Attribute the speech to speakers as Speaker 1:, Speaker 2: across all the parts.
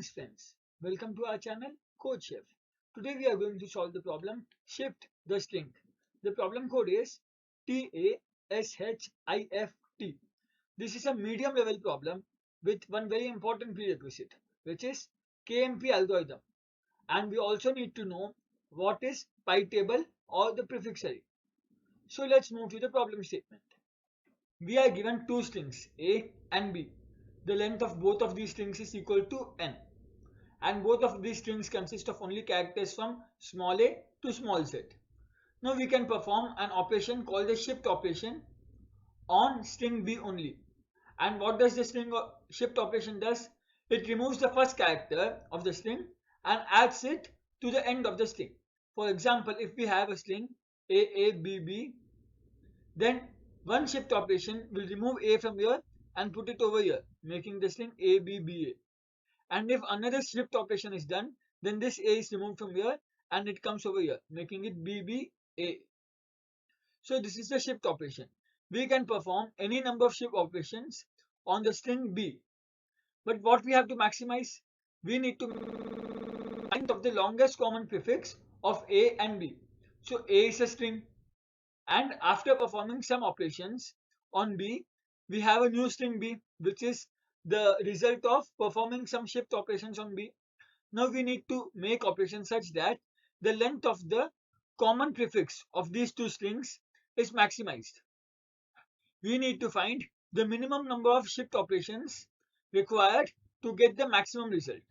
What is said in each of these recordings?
Speaker 1: Greetings friends, welcome to our channel CodeChef. Today we are going to solve the problem shift the string. The problem code is TASHIFT. This is a medium level problem with one very important prerequisite, which is KMP algorithm, and we also need to know what is pi table or the prefix array. So let's move to the problem statement. We are given two strings A and B. The length of both of these strings is equal to n, and both of these strings consist of only characters from small a to small z. Now we can perform an operation called the shift operation on string B only. And what does the shift operation does? It removes the first character of the string and adds it to the end of the string. For example, if we have a string AABB, then one shift operation will remove A from here and put it over here, making the string ABBA. And if another shift operation is done, then this A is removed from here and it comes over here, making it BBA. So this is the shift operation. We can perform any number of shift operations on the string B. But what we have to maximize? We need to find of the longest common prefix of A and B. So A is a string, and after performing some operations on B, we have a new string B, which is the result of performing some shift operations on B. Now we need to make operations such that the length of the common prefix of these two strings is maximized. We need to find the minimum number of shift operations required to get the maximum result.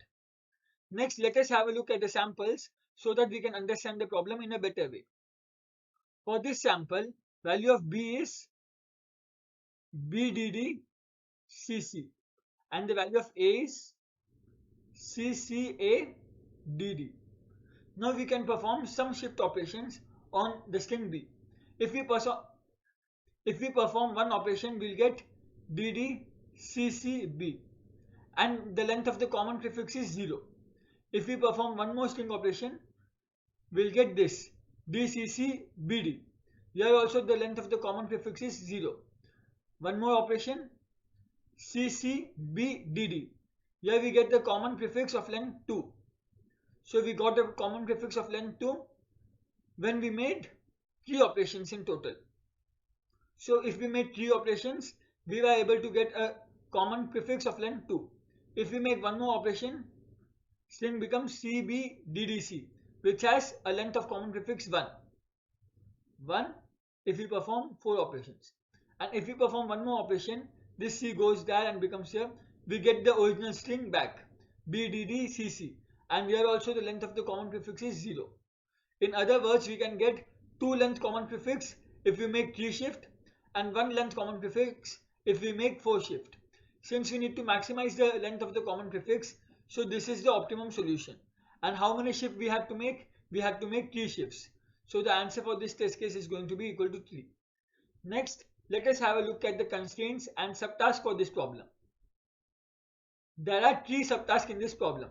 Speaker 1: Next, let us have a look at the samples so that we can understand the problem in a better way. For this sample, value of B is BDDCC and the value of A is CCADD. Now we can perform some shift operations on the string B. If we perform one operation, we'll get DDCCB and the length of the common prefix is 0. If we perform one more string operation, we'll get this DCCBD. Here also the length of the common prefix is 0. One more operation, CCBDD. Here we get the common prefix of length 2. So we got a common prefix of length 2 when we made 3 operations in total. So if we made 3 operations, we were able to get a common prefix of length 2. If we make one more operation, string becomes CBDDC, which has a length of common prefix 1. 1 if we perform 4 operations. And if we perform one more operation, this C goes there and becomes here. We get the original string back, BDDCC. And here also the length of the common prefix is 0. In other words, we can get 2 length common prefix if we make 3 shift and 1 length common prefix if we make 4 shift. Since we need to maximize the length of the common prefix, so this is the optimum solution. And how many shifts we have to make? We have to make 3 shifts. So the answer for this test case is going to be equal to 3. Next, let us have a look at the constraints and subtasks for this problem. There are 3 subtasks in this problem.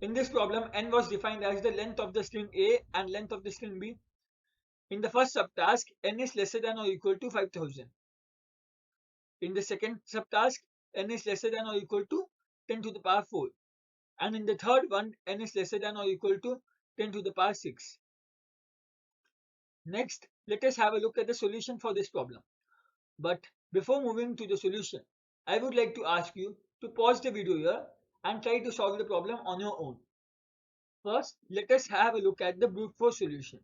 Speaker 1: In this problem, n was defined as the length of the string A and length of the string B. In the first subtask, n is lesser than or equal to 5000. In the second subtask, n is lesser than or equal to 10 to the power 4. And in the third one, n is lesser than or equal to 10 to the power 6. Next, let us have a look at the solution for this problem. But before moving to the solution, I would like to ask you to pause the video here and try to solve the problem on your own. First, let us have a look at the brute force solution.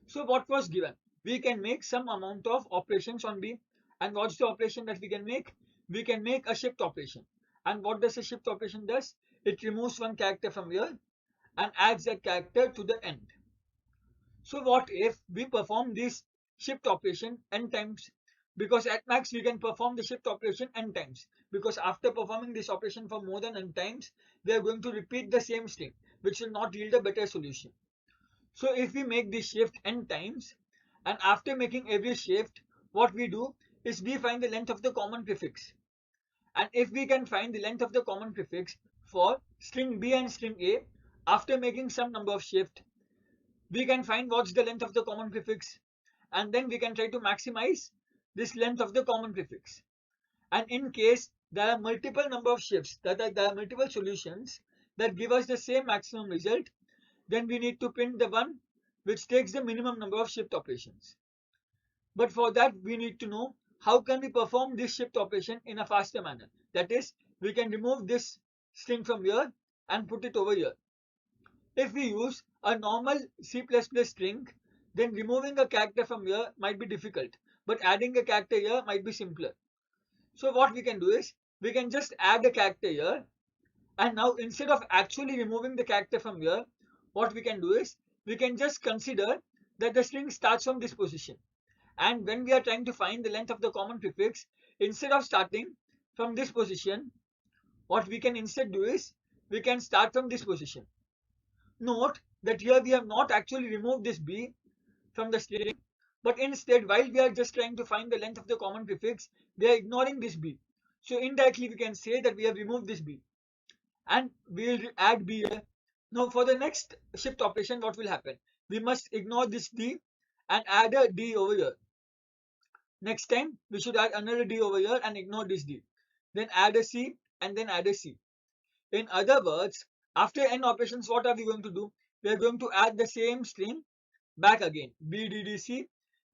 Speaker 1: So what was given? We can make some amount of operations on B. And what's the operation that we can make? We can make a shift operation. And what does a shift operation does? It removes one character from here and adds that character to the end. So what if we perform this shift operation n times? Because at max we can perform the shift operation n times. Because after performing this operation for more than n times, we are going to repeat the same string, which will not yield a better solution. So if we make this shift n times, and after making every shift, what we do is we find the length of the common prefix. And if we can find the length of the common prefix for string B and string A, after making some number of shift, we can find what's the length of the common prefix, and then we can try to maximize this length of the common prefix. And in case there are multiple number of shifts, there are multiple solutions, that give us the same maximum result, then we need to print the one which takes the minimum number of shift operations. But for that, we need to know how can we perform this shift operation in a faster manner. That is, we can remove this string from here and put it over here. If we use a normal C++ string, then removing a character from here might be difficult, but adding a character here might be simpler. So what we can do is, we can just add a character here, and now instead of actually removing the character from here, what we can do is, we can just consider that the string starts from this position. And when we are trying to find the length of the common prefix, instead of starting from this position, what we can instead do is, we can start from this position. Note that here we have not actually removed this b from the string, but instead, while we are just trying to find the length of the common prefix, we are ignoring this b. So indirectly we can say that we have removed this b, and we will add b here. Now for the next shift operation, what will happen? We must ignore this d and add a d over here. Next time we should add another d over here and ignore this d. Then add a c and then add a c. In other words, after n operations, what are we going to do? We are going to add the same string back again, bddc,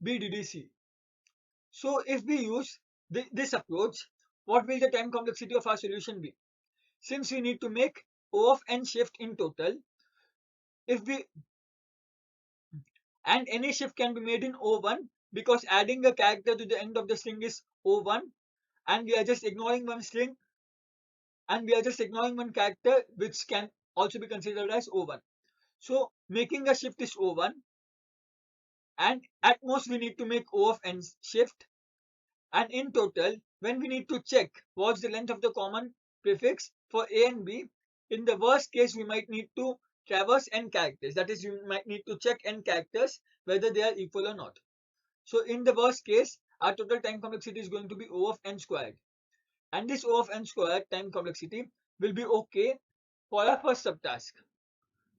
Speaker 1: bddc. So if we use this approach, what will the time complexity of our solution be? Since we need to make O of n shift in total, if we and any shift can be made in O1, because adding a character to the end of the string is O1, and we are just ignoring one string, and we are just ignoring one character which can also be considered as O1. So making a shift is O1, and at most we need to make O of n shift, and in total, when we need to check what's the length of the common prefix for A and B, in the worst case we might need to traverse n characters. That is, you might need to check n characters whether they are equal or not. So in the worst case, our total time complexity is going to be O of n squared. And this O of n squared time complexity will be okay for our first subtask.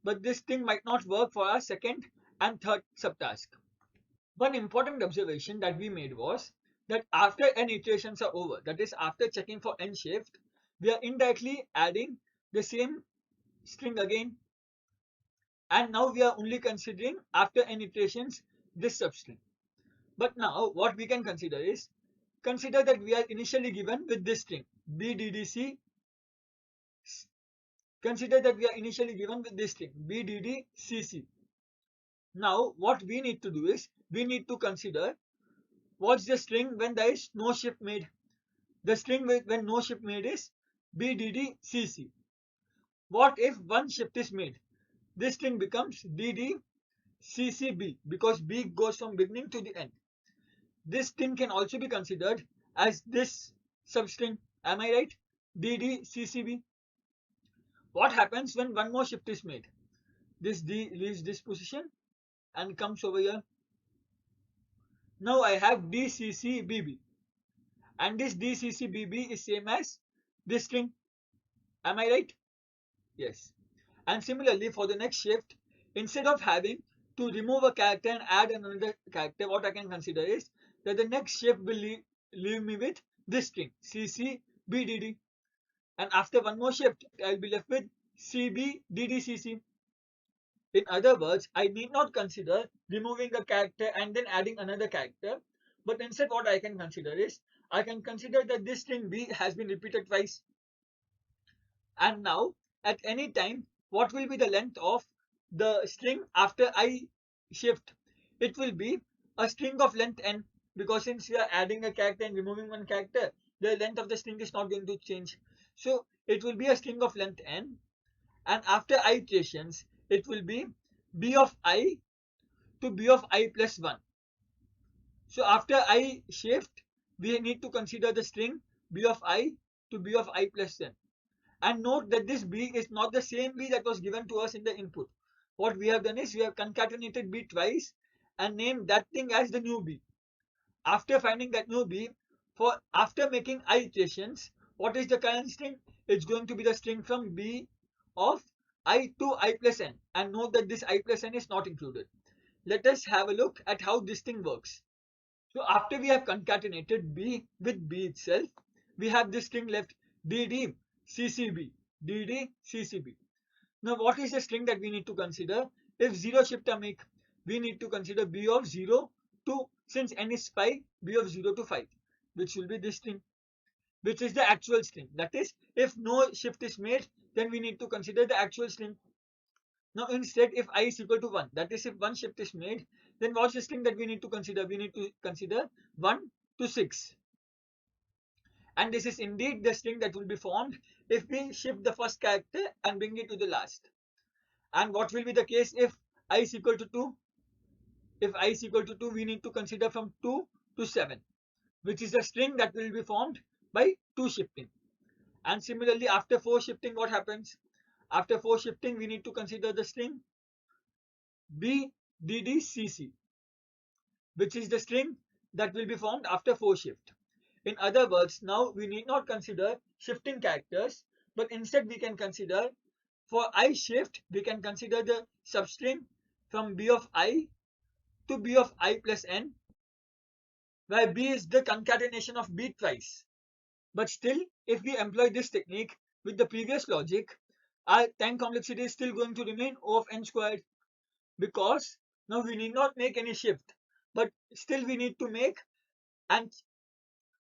Speaker 1: But this thing might not work for our second and third subtask. One important observation that we made was that after n iterations are over, that is after checking for n shift, we are indirectly adding the same string again, and now we are only considering after n iterations this substring. But now what we can consider is, consider that we are initially given with this string bddc. Consider that we are initially given with this string bddcc. Now what we need to do is, we need to consider what's the string when there is no shift made. The string when no shift made is bddcc. What if one shift is made? This string becomes ddccb, because b goes from beginning to the end. This string can also be considered as this substring. Am I right? ddccb. What happens when one more shift is made? This d leaves this position and comes over here. Now I have dccbb, and this dccbb is same as this string. Am I right? Yes. And similarly, for the next shift, instead of having to remove a character and add another character, what I can consider is that the next shift will leave me with this string ccbdd, and after one more shift I'll be left with cbddcc. In other words, I need not consider removing a character and then adding another character, but instead what I can consider is, I can consider that this string b has been repeated twice. And now at any time, what will be the length of the string after I shift? It will be a string of length n, because since we are adding a character and removing one character, the length of the string is not going to change. So it will be a string of length n, and after I iterations, it will be b of I to b of I plus 1. So after I shift, we need to consider the string b of I to b of I plus n. And note that this b is not the same b that was given to us in the input. What we have done is, we have concatenated b twice and named that thing as the new b. After finding that new b, after making I iterations, what is the current string? It's going to be the string from b of I to I plus n, and note that this I plus n is not included. Let us have a look at how this thing works. So after we have concatenated b with b itself, we have this string left ddccb, ddccb. Now what is the string that we need to consider? If 0 shift a make, we need to consider b of 0 to, since n is 5, b of 0 to 5, which will be this string, which is the actual string. That is, if no shift is made, then we need to consider the actual string. Now instead, if I is equal to 1, that is if one shift is made, then what's the string that we need to consider? We need to consider 1 to 6. And this is indeed the string that will be formed if we shift the first character and bring it to the last. And what will be the case if I is equal to 2? If I is equal to 2, we need to consider from 2 to 7, which is the string that will be formed by 2 shifting. And similarly, after 4 shifting, what happens? After 4 shifting, we need to consider the string BDDCC, which is the string that will be formed after 4 shift. In other words, now we need not consider shifting characters, but instead we can consider, for I shift, we can consider the substring from B of I to B of I plus n, where B is the concatenation of B twice. But still, if we employ this technique with the previous logic, our time complexity is still going to remain O of n squared, because now we need not make any shift, but still we need to make and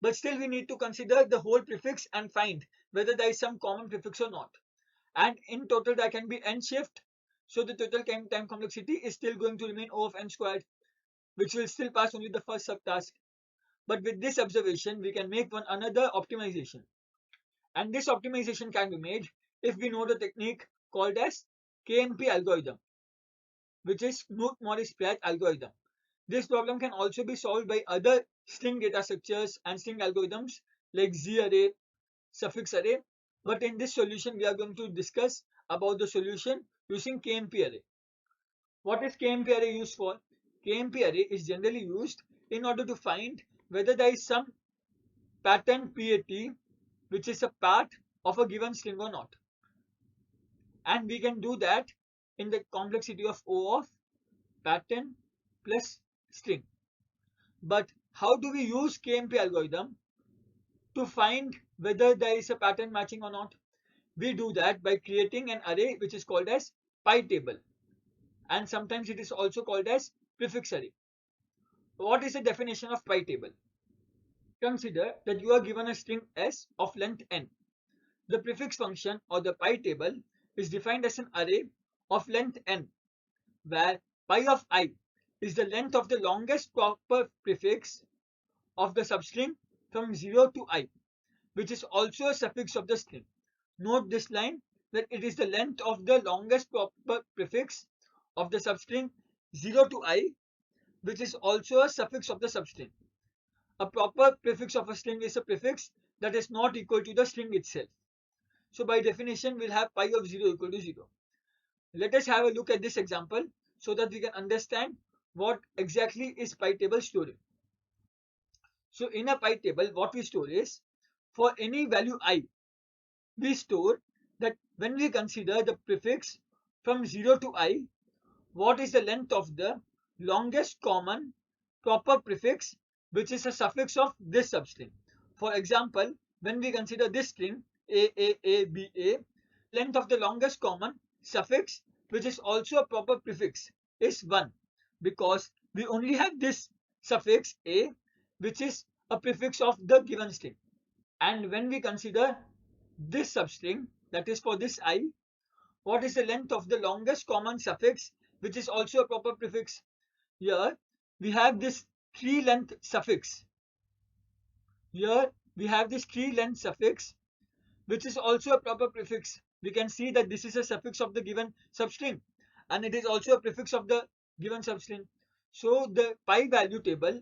Speaker 1: but still we need to consider the whole prefix and find whether there is some common prefix or not. And in total there can be n shift, so the total time complexity is still going to remain O of n squared, which will still pass only the first subtask. But with this observation, we can make one another optimization. And this optimization can be made if we know the technique called as KMP algorithm, which is Knuth-Morris-Pratt algorithm. This problem can also be solved by other string data structures and string algorithms like Z-array, suffix array. But in this solution, we are going to discuss about the solution using KMP array. What is KMP array used for? KMP array is generally used in order to find whether there is some pattern PAT, which is a part of a given string or not. And we can do that in the complexity of O of pattern plus string. But how do we use KMP algorithm to find whether there is a pattern matching or not? We do that by creating an array which is called as pi table, and sometimes it is also called as prefix array. What is the definition of pi table? Consider that you are given a string s of length n. The prefix function or the pi table is defined as an array of length n, where pi of I is the length of the longest proper prefix of the substring from 0 to I, which is also a suffix of the string. Note this line, that it is the length of the longest proper prefix of the substring 0 to I, which is also a suffix of the substring. A proper prefix of a string is a prefix that is not equal to the string itself. So by definition, we'll have pi of 0 equal to 0. Let us have a look at this example so that we can understand what exactly is pi table storing. So in a pi table, what we store is, for any value I, we store that when we consider the prefix from 0 to I, what is the length of the longest common proper prefix, which is a suffix of this substring. For example, when we consider this string AAABA, length of the longest common suffix, which is also a proper prefix, is 1, because we only have this suffix a, which is a prefix of the given string. And when we consider this substring, that is for this I, what is the length of the longest common suffix, which is also a proper prefix? Here we have this tree length suffix. Here we have this tree length suffix, which is also a proper prefix. We can see that this is a suffix of the given substring, and it is also a prefix of the given substring. So the pi value table,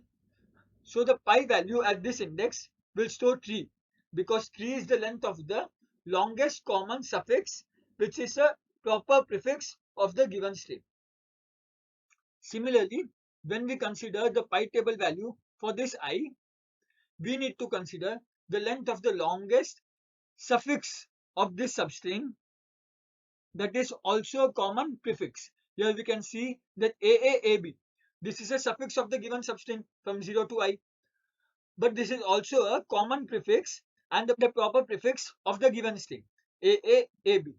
Speaker 1: so the pi value at this index will store 3, because 3 is the length of the longest common suffix, which is a proper prefix of the given string. Similarly, when we consider the pi table value for this I, we need to consider the length of the longest suffix of this substring, that is also a common prefix. Here we can see that AAAB, this is a suffix of the given substring from 0 to I, but this is also a common prefix and the proper prefix of the given string AAAB.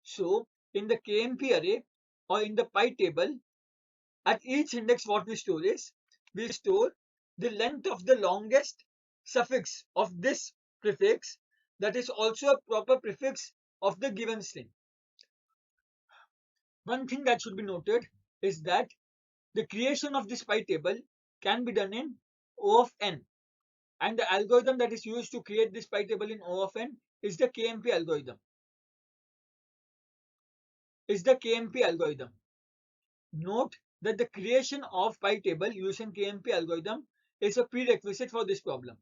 Speaker 1: So in the KMP array or in the pi table, at each index what we store is, we store the length of the longest suffix of this prefix that is also a proper prefix of the given string. One thing that should be noted is that the creation of this pi table can be done in O of n, and the algorithm that is used to create this pi table in O of n is the KMP algorithm. Note that the creation of pi table using KMP algorithm is a prerequisite for this problem.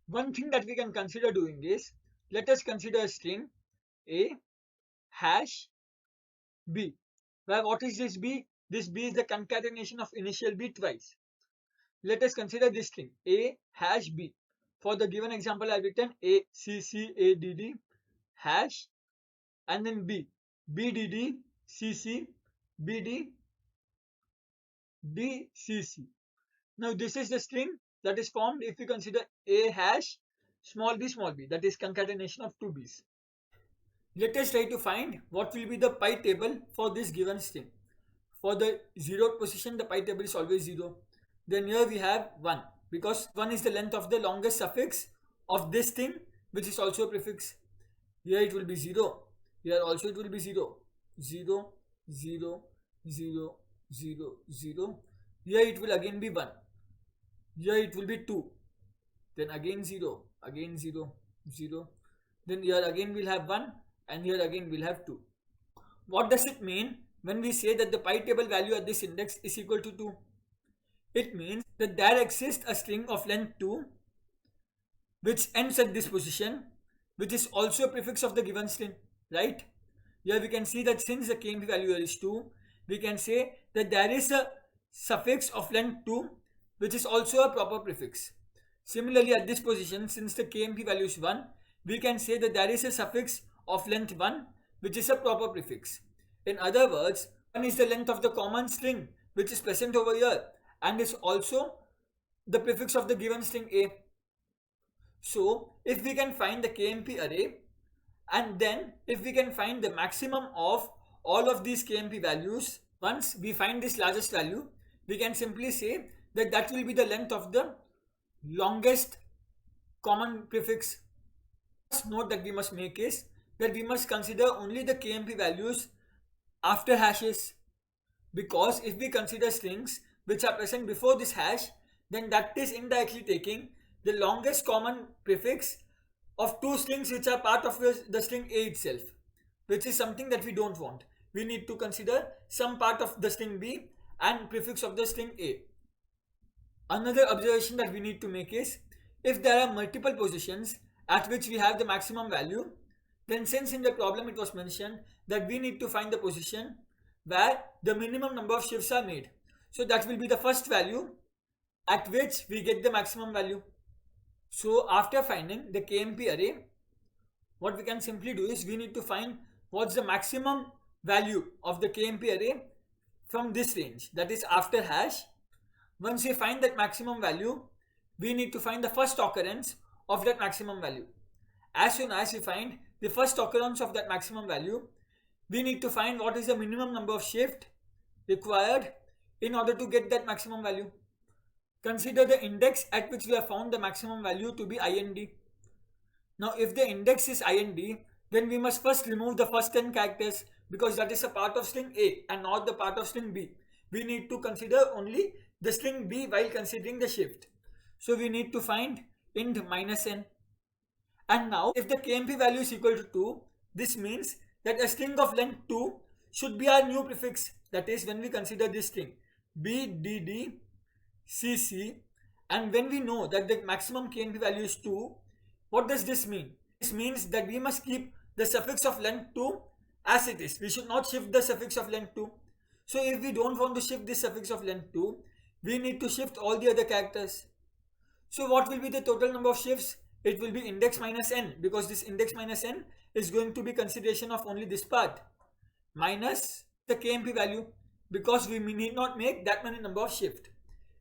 Speaker 1: One thing that we can consider doing is, let us consider a string a hash b, where what is this b? This b is the concatenation of initial b twice. Let us consider this string a hash b. For the given example, I have written a c c a d d hash and then b d d c c b d d c c. Now this is the string that is formed if we consider a hash small b, that is concatenation of two b's. Let us try to find what will be the pi table for this given string. For the 0th position, the pi table is always 0. Then here we have 1, because 1 is the length of the longest suffix of this thing, which is also a prefix. Here it will be 0. Here also it will be 0. 0, 0, 0, 0, 0. Here it will again be 1. Here it will be 2. Then again 0, again 0, 0. Then here again we'll have 1, and here again we'll have 2. What does it mean when we say that the pi table value at this index is equal to 2? It means that there exists a string of length 2 which ends at this position, which is also a prefix of the given string, right? Here we can see that since the KMP value here is 2, we can say that there is a suffix of length 2 which is also a proper prefix. Similarly, at this position, since the KMP value is 1, we can say that there is a suffix of length 1 which is a proper prefix. In other words, 1 is the length of the common string which is present over here and is also the prefix of the given string a. So if we can find the KMP array, and then if we can find the maximum of all of these KMP values, once we find this largest value, we can simply say that that will be the length of the longest common prefix. First note that we must make is that we must consider only the KMP values after hashes, because if we consider strings which are present before this hash, then that is indirectly taking the longest common prefix of two strings which are part of the string a itself, which is something that we don't want. We need to consider some part of the string b and prefix of the string a. Another observation that we need to make is, if there are multiple positions at which we have the maximum value, then since in the problem it was mentioned that we need to find the position where the minimum number of shifts are made. So that will be the first value at which we get the maximum value. So after finding the KMP array, what we can simply do is we need to find what's the maximum value of the KMP array from this range, that is after hash. Once we find that maximum value, we need to find the first occurrence of that maximum value. As soon as we find the first occurrence of that maximum value, we need to find what is the minimum number of shifts required in order to get that maximum value. Consider the index at which we have found the maximum value to be IND. Now if the index is IND, then we must first remove the first 10 characters, because that is a part of string A and not the part of string B. We need to consider only the string B while considering the shift. So we need to find int -n. And now if the KMP value is equal to 2, this means that a string of length 2 should be our new prefix. That is, when we consider this string b d d c c, and when we know that the maximum KMP value is 2, what does this mean? This means that we must keep the suffix of length 2 as it is. We should not shift the suffix of length 2. So if we don't want to shift this suffix of length 2, we need to shift all the other characters. So what will be the total number of shifts? It will be index -n, because this index -n is going to be consideration of only this part, minus the KMP value, because we need not make that many number of shift.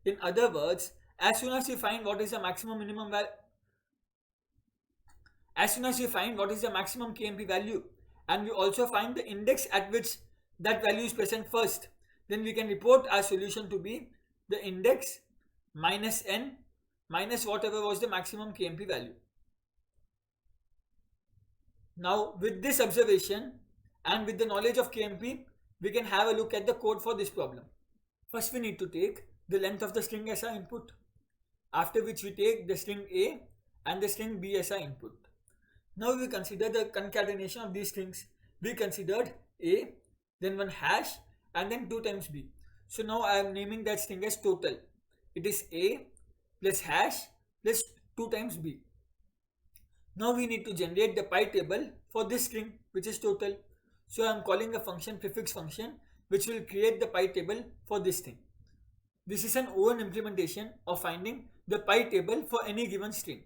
Speaker 1: In other words, as soon as we find what is the maximum KMP value, and we also find the index at which that value is present first, then we can report our solution to be the index minus n minus whatever was the maximum KMP value. Now with this observation and with the knowledge of KMP, we can have a look at the code for this problem. First we need to take the length of the string as our input, after which we take the string A and the string B as our input. Now we consider the concatenation of these strings. We considered A, then one hash, and then 2 times B. So now I am naming that string as total. It is A plus hash plus 2 times B. Now we need to generate the pi table for this string, which is total. So I am calling a function, prefix function, which will create the pi table for this thing. This is an own implementation of finding the pi table for any given string.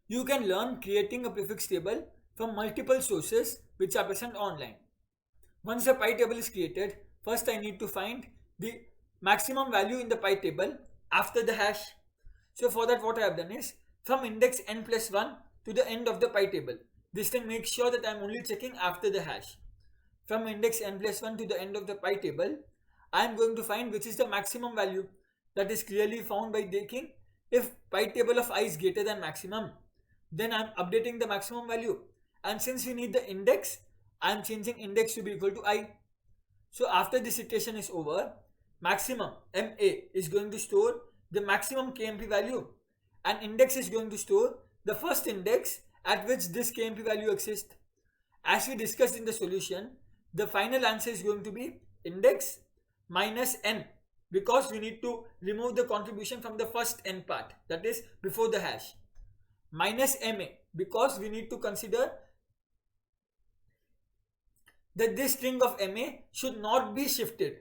Speaker 1: You can learn creating a prefix table from multiple sources which are present online. Once the pi table is created, first I need to find the maximum value in the pi table after the hash. So for that, what I have done is from index n plus 1 to the end of the pi table. This thing makes sure that I am only checking after the hash. From index n plus 1 to the end of the pi table, I am going to find which is the maximum value. That is clearly found by taking if pi table of I is greater than maximum, then I am updating the maximum value. And since we need the index, I am changing index to be equal to I. So after this iteration is over, maximum MA is going to store the maximum KMP value, and index is going to store the first index at which this KMP value exists. As we discussed in the solution, the final answer is going to be index minus n, because we need to remove the contribution from the first n part, that is before the hash, minus MA, because we need to consider that this string of MA should not be shifted.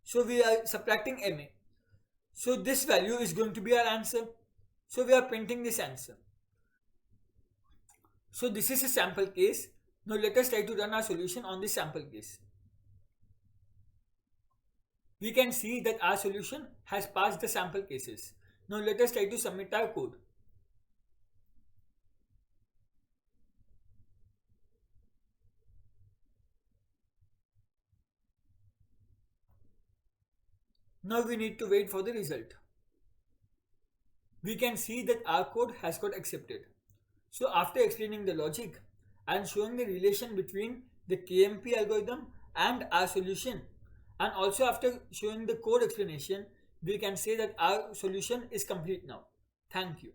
Speaker 1: So we are subtracting MA. So this value is going to be our answer. So we are printing this answer. So this is a sample case. Now let us try to run our solution on this sample case. We can see that our solution has passed the sample cases. Now let us try to submit our code. Now we need to wait for the result. We can see that our code has got accepted. So after explaining the logic and showing the relation between the KMP algorithm and our solution, and also after showing the code explanation, we can say that our solution is complete now. Thank you.